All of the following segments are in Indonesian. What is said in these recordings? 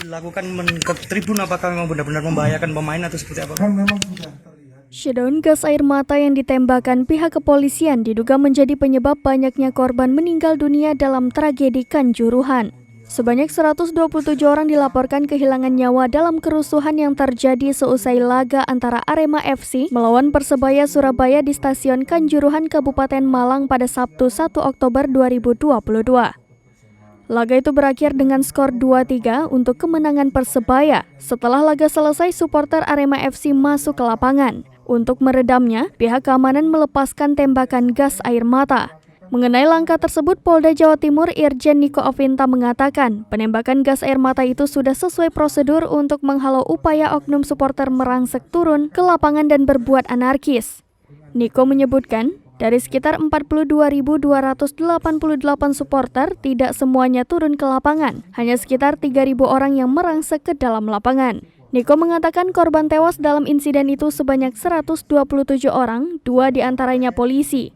dilakukan ke tribun, apakah memang benar-benar membahayakan pemain atau seperti apa? Kan memang sudah terlihat. Shutdown gas air mata yang ditembakkan pihak kepolisian diduga menjadi penyebab banyaknya korban meninggal dunia dalam tragedi Kanjuruhan. Sebanyak 127 orang dilaporkan kehilangan nyawa dalam kerusuhan yang terjadi seusai laga antara Arema FC melawan Persebaya Surabaya di Stasiun Kanjuruhan, Kabupaten Malang pada Sabtu 1 Oktober 2022. Laga itu berakhir dengan skor 2-3 untuk kemenangan Persebaya. Setelah laga selesai, supporter Arema FC masuk ke lapangan. Untuk meredamnya, pihak keamanan melepaskan tembakan gas air mata. Mengenai langkah tersebut, Polda Jawa Timur Irjen Niko Afinta mengatakan penembakan gas air mata itu sudah sesuai prosedur untuk menghalau upaya oknum supporter merangsek turun ke lapangan dan berbuat anarkis. Niko menyebutkan, dari sekitar 42.288 supporter, tidak semuanya turun ke lapangan. Hanya sekitar 3.000 orang yang merangsek ke dalam lapangan. Niko mengatakan korban tewas dalam insiden itu sebanyak 127 orang, 2 diantaranya polisi.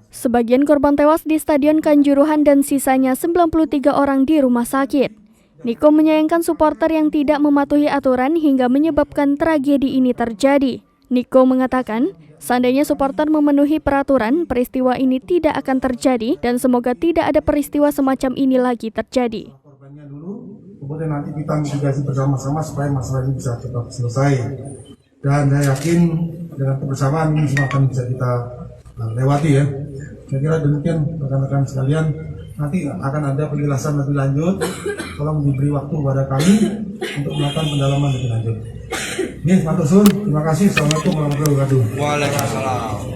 Sebagian korban tewas di Stadion Kanjuruhan dan sisanya 93 orang di rumah sakit. Niko menyayangkan supporter yang tidak mematuhi aturan hingga menyebabkan tragedi ini terjadi. Niko mengatakan, seandainya supporter memenuhi peraturan, peristiwa ini tidak akan terjadi dan semoga tidak ada peristiwa semacam ini lagi terjadi. Korbannya dulu, kemudian nanti kita mitigasi bersama-sama supaya masalah ini bisa cepat selesai. Dan saya yakin dengan kebersamaan ini semua akan bisa kita lewati ya. Saya kira demikian rekan-rekan sekalian. Nanti akan ada penjelasan lebih lanjut. Tolong diberi waktu kepada kami untuk melakukan pendalaman lebih lanjut. Ini Matur Suwun, terima kasih. Assalamualaikum warahmatullahi wabarakatuh. Waalaikumsalam.